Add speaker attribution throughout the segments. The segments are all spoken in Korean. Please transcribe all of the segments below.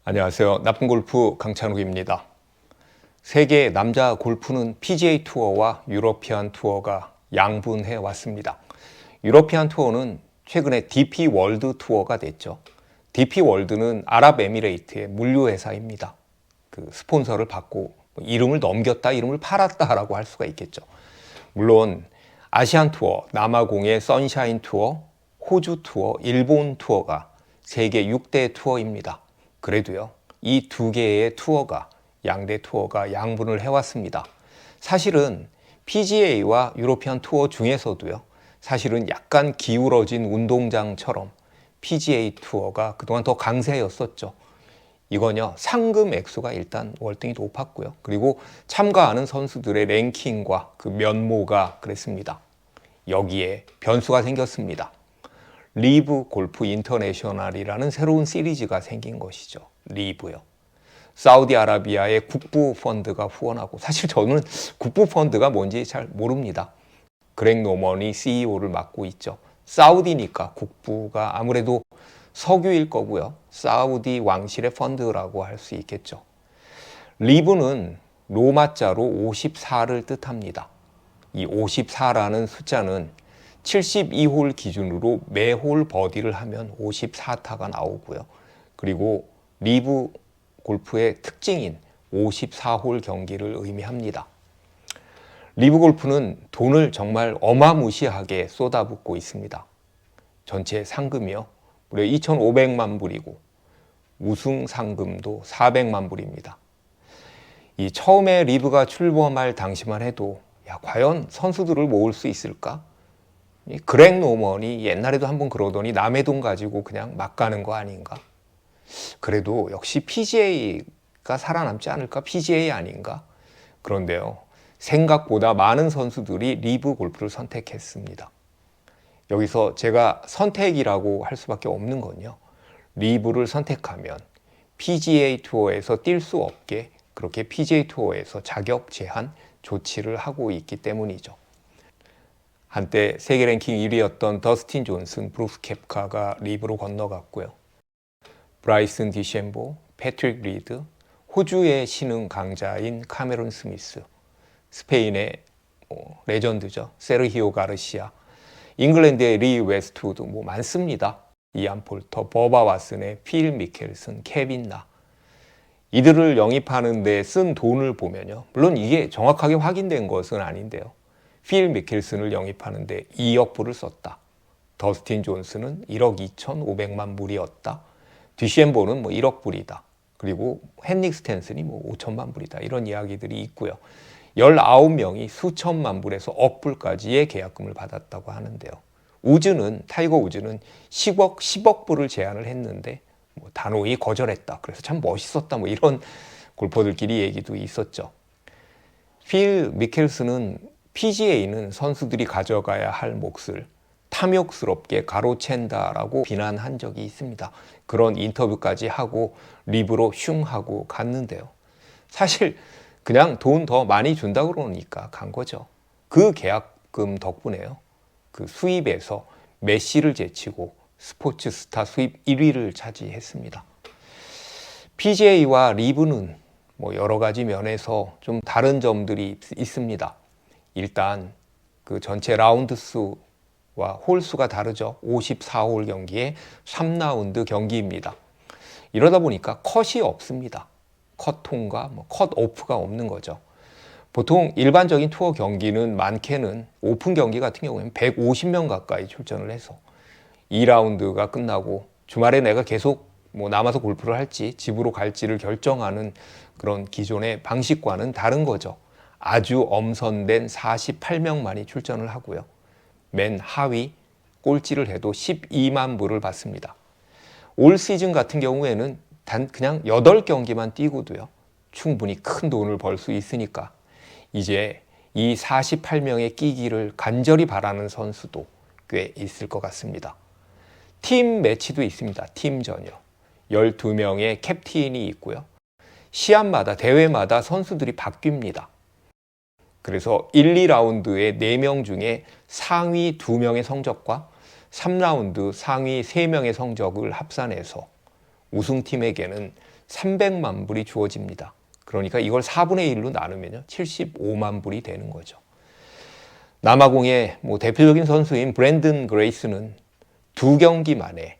Speaker 1: 안녕하세요. 나쁜 골프 강찬욱입니다. 세계 남자 골프는 PGA 투어와 유러피안 투어가 양분해 왔습니다. 유러피안 투어는 최근에 DP 월드 투어가 됐죠. DP 월드는 아랍에미레이트의 물류회사입니다. 그 스폰서를 받고 이름을 넘겼다, 이름을 팔았다라고 할 수가 있겠죠. 물론 아시안 투어, 남아공의 선샤인 투어, 호주 투어, 일본 투어가 세계 6대 투어입니다. 그래도요, 이 두 개의 투어가, 양대 투어가 양분을 해왔습니다. 사실은 PGA와 유로피안 투어 중에서도요, 사실은 약간 기울어진 운동장처럼 PGA 투어가 그동안 더 강세였었죠. 이건요, 상금 액수가 일단 월등히 높았고요. 그리고 참가하는 선수들의 랭킹과 그 면모가 그랬습니다. 여기에 변수가 생겼습니다. 리브 골프 인터내셔널이라는 새로운 시리즈가 생긴 것이죠. 리브요. 사우디아라비아의 국부 펀드가 후원하고, 사실 저는 국부 펀드가 뭔지 잘 모릅니다. 그렉 노먼이 CEO를 맡고 있죠. 사우디니까 국부가 아무래도 석유일 거고요. 사우디 왕실의 펀드라고 할 수 있겠죠. 리브는 로마자로 54를 뜻합니다. 이 54라는 숫자는 72홀 기준으로 매홀 버디를 하면 54타가 나오고요. 그리고 리브 골프의 특징인 54홀 경기를 의미합니다. 리브 골프는 돈을 정말 어마무시하게 쏟아붓고 있습니다. 전체 상금이요, 무려 2,500만 불이고 우승 상금도 400만 불입니다. 이 처음에 리브가 출범할 당시만 해도 과연 선수들을 모을 수 있을까? 그렉 노먼이 옛날에도 한번 그러더니 남의 돈 가지고 그냥 막 가는 거 아닌가? 그래도 역시 PGA가 살아남지 않을까? PGA 아닌가? 그런데요, 생각보다 많은 선수들이 리브 골프를 선택했습니다. 여기서 제가 선택이라고 할 수밖에 없는 건요, 리브를 선택하면 PGA 투어에서 뛸 수 없게 그렇게 PGA 투어에서 자격 제한 조치를 하고 있기 때문이죠. 한때 세계 랭킹 1위였던 더스틴 존슨, 브룩스 켑카가 리브로 건너갔고요. 브라이슨 디셈보, 패트릭 리드, 호주의 신흥 강자인 카메론 스미스, 스페인의 레전드죠. 세르히오 가르시아, 잉글랜드의 리 웨스트우드 많습니다. 이안 폴터, 버바 왓슨의 필 미켈슨, 케빈 나. 이들을 영입하는 데 쓴 돈을 보면요, 물론 이게 정확하게 확인된 것은 아닌데요, 필 미켈슨을 영입하는데 2억 불을 썼다. 더스틴 존슨은 1억 2,500만 불이었다. 디셈보는 1억 불이다. 그리고 헨릭 스탠슨이 5천만 불이다. 이런 이야기들이 있고요. 19명이 수천만 불에서 억 불까지의 계약금을 받았다고 하는데요. 타이거 우즈는 10억 불을 제안을 했는데 단호히 거절했다. 그래서 참 멋있었다. 이런 골퍼들끼리 얘기도 있었죠. 필 미켈슨은 PGA는 선수들이 가져가야 할 몫을 탐욕스럽게 가로챈다라고 비난한 적이 있습니다. 그런 인터뷰까지 하고 리브로 슝 하고 갔는데요. 사실 그냥 돈 더 많이 준다 그러니까 간 거죠. 그 계약금 덕분에요, 그 수입에서 메시를 제치고 스포츠 스타 수입 1위를 차지했습니다. PGA와 리브는 여러 가지 면에서 좀 다른 점들이 있습니다. 일단 그 전체 라운드 수와 홀 수가 다르죠. 54홀 경기에 3라운드 경기입니다. 이러다 보니까 컷이 없습니다. 컷 통과, 컷 오프가 없는 거죠. 보통 일반적인 투어 경기는 많게는 오픈 경기 같은 경우에는 150명 가까이 출전을 해서 2라운드가 끝나고 주말에 내가 계속 남아서 골프를 할지 집으로 갈지를 결정하는 그런 기존의 방식과는 다른 거죠. 아주 엄선된 48명만이 출전을 하고요. 맨 하위 꼴찌를 해도 12만 불을 받습니다. 올 시즌 같은 경우에는 그냥 8경기만 뛰고도요, 충분히 큰 돈을 벌 수 있으니까 이제 이 48명의 끼기를 간절히 바라는 선수도 꽤 있을 것 같습니다. 팀 매치도 있습니다. 팀전이요. 12명의 캡틴이 있고요. 시합마다, 대회마다 선수들이 바뀝니다. 그래서 1, 2라운드의 4명 중에 상위 2명의 성적과 3라운드 상위 3명의 성적을 합산해서 우승팀에게는 300만 불이 주어집니다. 그러니까 이걸 4분의 1로 나누면 75만 불이 되는 거죠. 남아공의 대표적인 선수인 브랜든 그레이스는 2경기 만에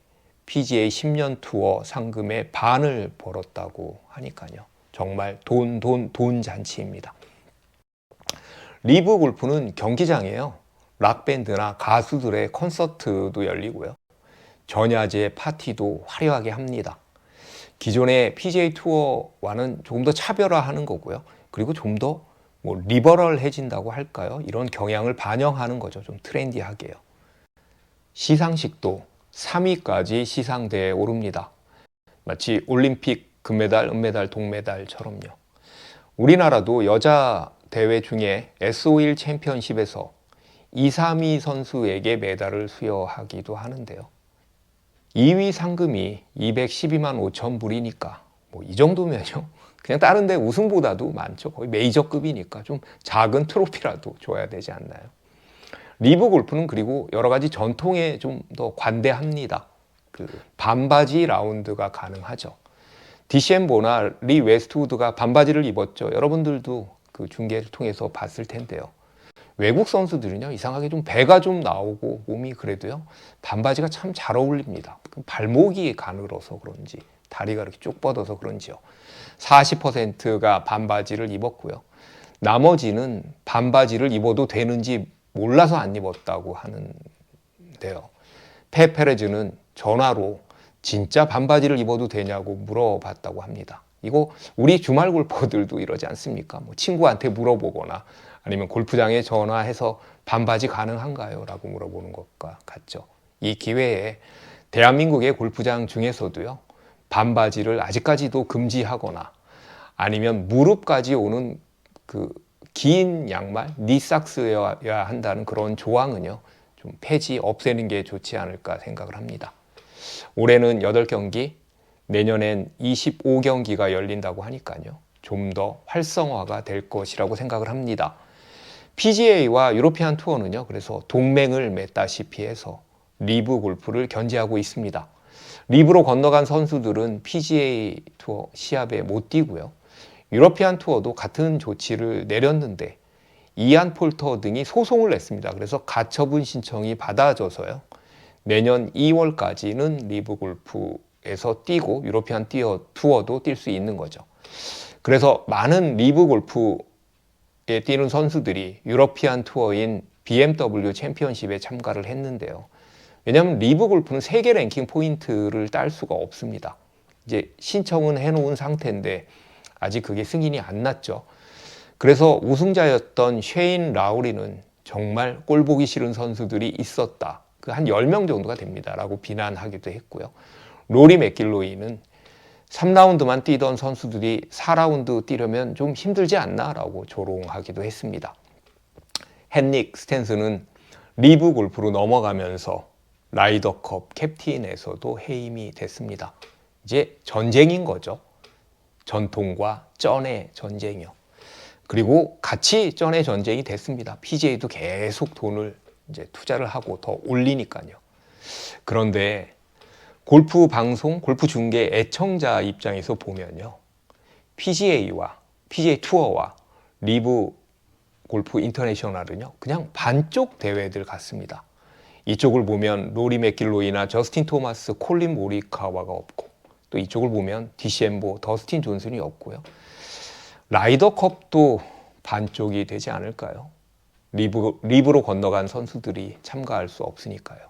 Speaker 1: PGA 10년 투어 상금의 반을 벌었다고 하니까요. 정말 돈 잔치입니다. 리브 골프는 경기장에요. 락밴드나 가수들의 콘서트도 열리고요. 전야제 파티도 화려하게 합니다. 기존의 PGA 투어와는 조금 더 차별화하는 거고요. 그리고 좀 더 리버럴해진다고 할까요? 이런 경향을 반영하는 거죠. 좀 트렌디하게요. 시상식도 3위까지 시상대에 오릅니다. 마치 올림픽 금메달, 은메달, 동메달처럼요. 우리나라도 여자 대회 중에 SO1 챔피언십에서 2, 3위 선수에게 메달을 수여하기도 하는데요. 2위 상금이 212만 5천 불이니까 이 정도면요. 그냥 다른 데 우승보다도 많죠. 거의 메이저급이니까 좀 작은 트로피라도 줘야 되지 않나요? 리브 골프는 그리고 여러 가지 전통에 좀 더 관대합니다. 반바지 라운드가 가능하죠. 디셈보나 리 웨스트우드가 반바지를 입었죠. 여러분들도 그 중계를 통해서 봤을 텐데요. 외국 선수들은요, 이상하게 좀 배가 좀 나오고 몸이 그래도요, 반바지가 참 잘 어울립니다. 발목이 가늘어서 그런지, 다리가 이렇게 쭉 뻗어서 그런지요. 40%가 반바지를 입었고요. 나머지는 반바지를 입어도 되는지 몰라서 안 입었다고 하는데요. 페페레즈는 전화로 진짜 반바지를 입어도 되냐고 물어봤다고 합니다. 이거 우리 주말 골퍼들도 이러지 않습니까? 친구한테 물어보거나 아니면 골프장에 전화해서 반바지 가능한가요? 라고 물어보는 것과 같죠. 이 기회에 대한민국의 골프장 중에서도요, 반바지를 아직까지도 금지하거나 아니면 무릎까지 오는 긴 양말, 니삭스여야 한다는 그런 조항은요, 좀 폐지, 없애는 게 좋지 않을까 생각을 합니다. 올해는 8경기, 내년엔 25경기가 열린다고 하니까요. 좀 더 활성화가 될 것이라고 생각을 합니다. PGA와 유로피안 투어는요. 그래서 동맹을 맺다시피 해서 리브 골프를 견제하고 있습니다. 리브로 건너간 선수들은 PGA 투어 시합에 못 뛰고요. 유로피안 투어도 같은 조치를 내렸는데 이안 폴터 등이 소송을 냈습니다. 그래서 가처분 신청이 받아져서요. 내년 2월까지는 리브 골프에서 뛰고 유로피안 투어도 뛸 수 있는 거죠. 그래서 많은 리브 골프에 뛰는 선수들이 유로피안 투어인 BMW 챔피언십에 참가를 했는데요. 왜냐하면 리브 골프는 세계 랭킹 포인트를 딸 수가 없습니다. 이제 신청은 해놓은 상태인데 아직 그게 승인이 안 났죠. 그래서 우승자였던 쉐인 라우리는 정말 꼴 보기 싫은 선수들이 있었다. 한 10명 정도가 됩니다. 라고 비난하기도 했고요. 로리 맥길로이는 3라운드만 뛰던 선수들이 4라운드 뛰려면 좀 힘들지 않나? 라고 조롱하기도 했습니다. 헨릭 스탠스는 리브 골프로 넘어가면서 라이더컵 캡틴에서도 해임이 됐습니다. 이제 전쟁인 거죠. 전통과 쩐의 전쟁이요. 그리고 같이 쩐의 전쟁이 됐습니다. PGA도 계속 돈을 이제 투자를 하고 더 올리니까요. 그런데 골프 방송, 골프 중계 애청자 입장에서 보면요. PGA 투어와 리브 골프 인터내셔널은요. 그냥 반쪽 대회들 같습니다. 이쪽을 보면 로리 맥길로이나 저스틴 토마스, 콜린 모리카와가 없고 또 이쪽을 보면 디셈보, 더스틴 존슨이 없고요. 라이더컵도 반쪽이 되지 않을까요? 리브로 건너간 선수들이 참가할 수 없으니까요.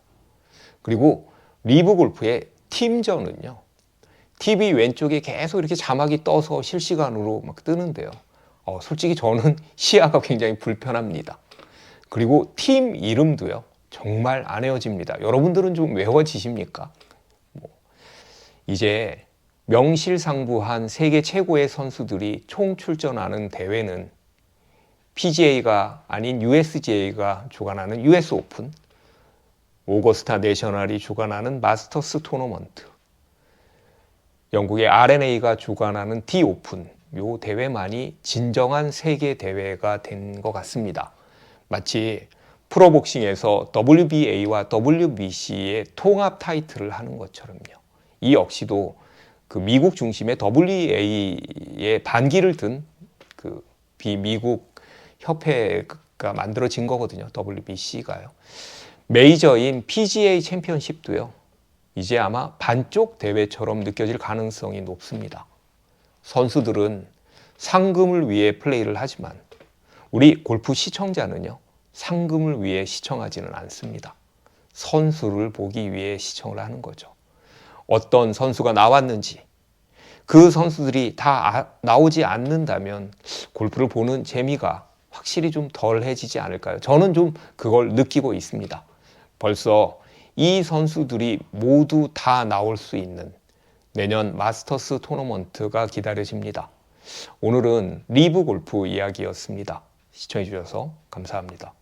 Speaker 1: 그리고 리브 골프의 팀전은요. TV 왼쪽에 계속 이렇게 자막이 떠서 실시간으로 막 뜨는데요. 솔직히 저는 시야가 굉장히 불편합니다. 그리고 팀 이름도요. 정말 안 외워집니다. 여러분들은 좀 외워지십니까? 이제 명실상부한 세계 최고의 선수들이 총 출전하는 대회는 PGA가 아닌 USGA가 주관하는 US 오픈, 오거스타 내셔널이 주관하는 마스터스 토너먼트, 영국의 RNA가 주관하는 D 오픈, 요 대회만이 진정한 세계 대회가 된 것 같습니다. 마치 프로복싱에서 WBA와 WBC의 통합 타이틀을 하는 것처럼요. 이 역시도 그 미국 중심의 WA의 반기를 든 그 비미국 협회가 만들어진 거거든요. WBC가요. 메이저인 PGA 챔피언십도요. 이제 아마 반쪽 대회처럼 느껴질 가능성이 높습니다. 선수들은 상금을 위해 플레이를 하지만 우리 골프 시청자는요. 상금을 위해 시청하지는 않습니다. 선수를 보기 위해 시청을 하는 거죠. 어떤 선수가 나왔는지, 그 선수들이 다 나오지 않는다면 골프를 보는 재미가 확실히 좀 덜해지지 않을까요? 저는 좀 그걸 느끼고 있습니다. 벌써 이 선수들이 모두 다 나올 수 있는 내년 마스터스 토너먼트가 기다려집니다. 오늘은 리브 골프 이야기였습니다. 시청해 주셔서 감사합니다.